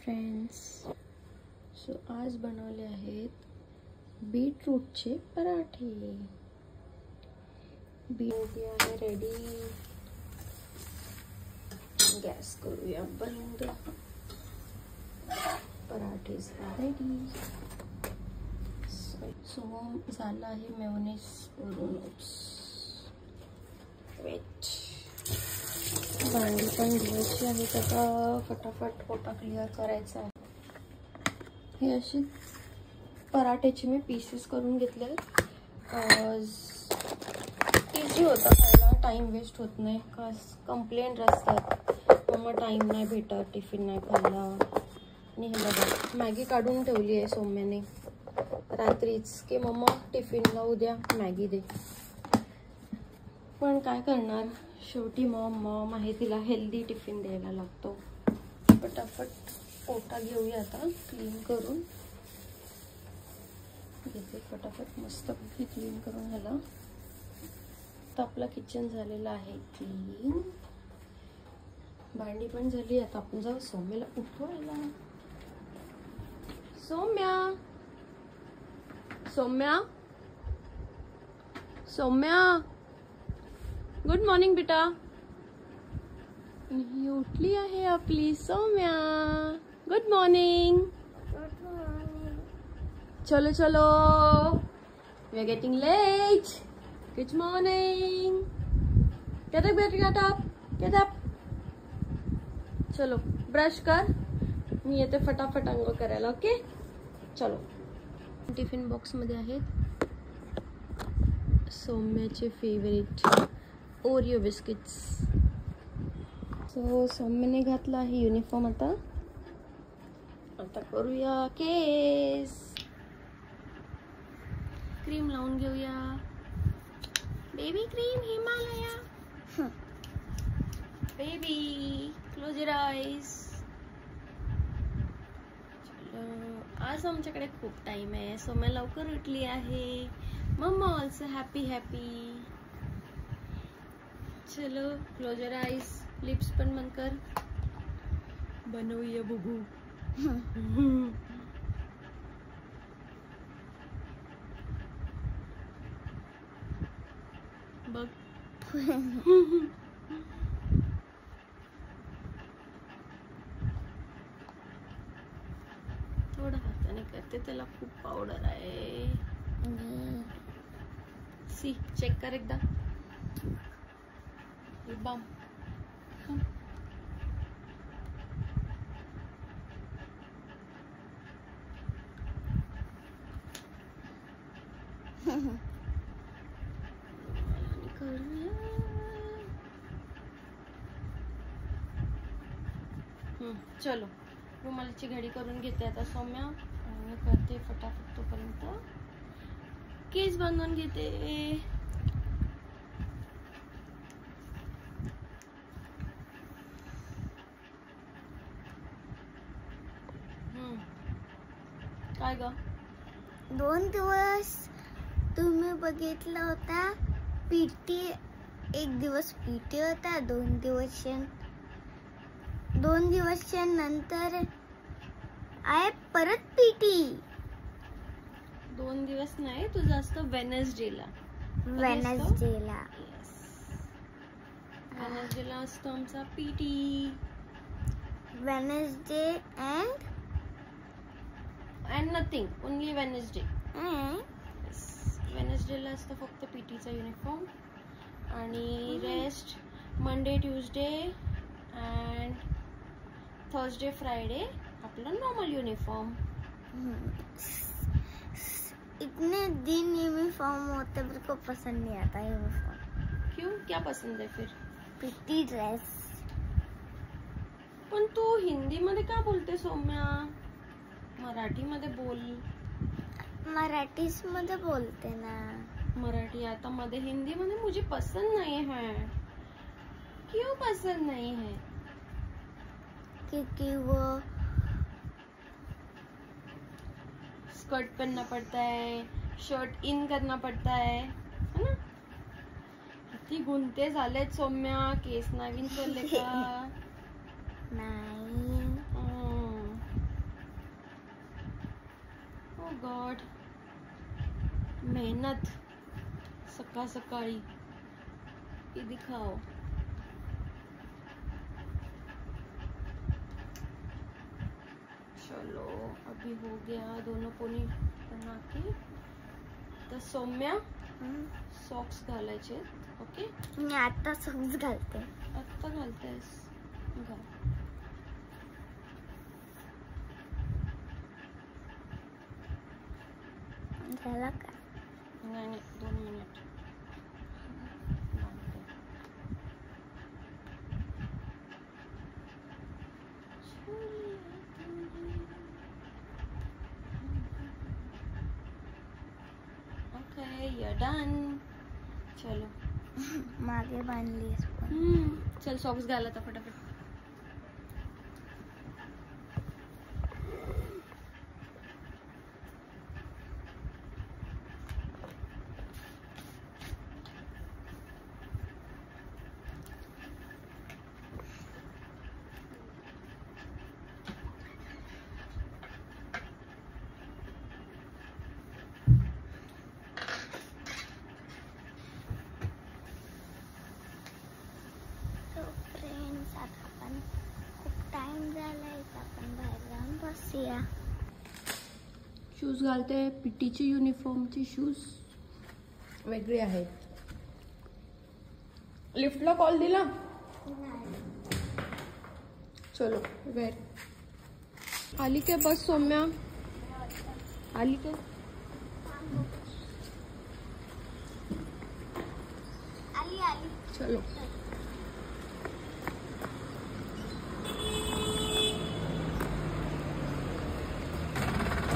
Friends, सो आज बनवले आहेत बीटरूटचे पराठे. बीट आहे रेडी. गॅस करूया बंद. पराठे रेडी. सो झालं आहे मेयोनीज वरूनच. वेट, भांडी पण धुवायची आहे. आता फटाफट पोटा क्लिअर करायचा आहे. हे अशी पराठ्याचे मी पीसेस करून घेतले. इझी होतं खायला, टाइम वेस्ट होत नाही. कंप्लेंट असतात मम्मा टाइम नाही भेटत, टिफिन नाही खायला. आणि हे बघा, मॅगी काढून ठेवली आहे सौम्याने रात्रीच की मम्मा टिफिनला उद्या मॅगी दे. पण काय करणार, शेवटी मॉम आहे, तिला हेल्दी टिफिन द्यायला लागतो. पटापट पोटा घेऊया आता क्लीन करून घेते. फटाफट मस्तपैकी क्लीन करून ह्याला. तर आपलं किचन झालेलं आहे क्लीन. भांडी पण झाली. आता आपण जाऊ सौम्याला उठवायला. सौम्या, सौम्या, सौम्या, गुड मॉर्निंग बेटा. ही उठली आहे आपली सौम्या. Good morning. चलो चलो, we are getting late. Good morning. Get up, get up, get up. चलो ब्रश कर, मी येते फटाफट अंघोळ करायला. ओके चलो. टिफिन बॉक्स मध्ये आहेत सौम्याचे फेवरेट ओरिओ बिस्किट्स. सो सौम्याने घातला आहे युनिफॉर्म. आता करूया केस. क्रीम लावून घेऊया. Baby cream Himalaya. Baby close your eyes. आज आमच्याकडे खूप टाइम आहे. सौम्या लवकर उठली आहे. मम्मा ऑल्सो हॅपी हॅपी. चलो क्लोज योर आईज. लिप्स पण बंद कर. बनवूया बुबू. बघ. थोडं हाताने करते, त्याला खूप पावडर आहे. सी चेक कर एकदा. बाम. चलो रुमालाची घडी करून घेते आता सौम्या. आणि करते फटाफट तोपर्यंत केस बांधून घेते. काय ग, 2 दिवस तुम्ही बघितलं होता पीटी. 1 दिवस पीटी होता. 2 दिवस नंतर आहे परत पीटी. 2 दिवस नाही, तुझं असतं वेनसडेला. वेनसडेला असतो आमचा PT. Wednesday and nothing, only Wednesday. वेनसडेला असतं फक्त पीटीचा युनिफॉर्म. आणि rest Monday Tuesday and Thursday Friday अपना नॉर्मल यूनिफॉर्म. इतने दिन यूनिफॉर्म होते, मेरे को पसंद नहीं आता यूनिफॉर्म. क्यों, क्या पसंद है फिर? PT dress. पण तू हिंदी मध्ये का बोलते सौम्या? मराठी मध्ये बोल. मराठीच मध्ये बोलते ना. मराठी आता मध्ये, हिंदी मध्ये मुझे पसंद नहीं है. क्यों पसंद नहीं है? क्योंकि वो स्कर्ट पहनना पड़ता है, शर्ट इन करना पड़ता है ना. किती गुंते झालेत सौम्या. केस नवीन चलले का? नाही. गॉड, मेहनत सकाळी ये दिखाओ. चलो अभी हो गया दोनों पोनी बना के. तर सौम्या सॉक्स घालायचे. ओके, मी आता सॉक्स घालते. आत्ता घालतेस? घाल. झाला का? नाही 2 मिनिट. Okay, you're done. चलो मागे बांधली. चल सॉक्स घाल आता फटाफट. शूज घालते. पीटीची युनिफॉर्मची शूज वेगळे आहेत. लिफ्टला कॉल दिला. चलो वेर. आली के बस सौम्या? आली के? आली. चलो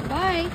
बाय.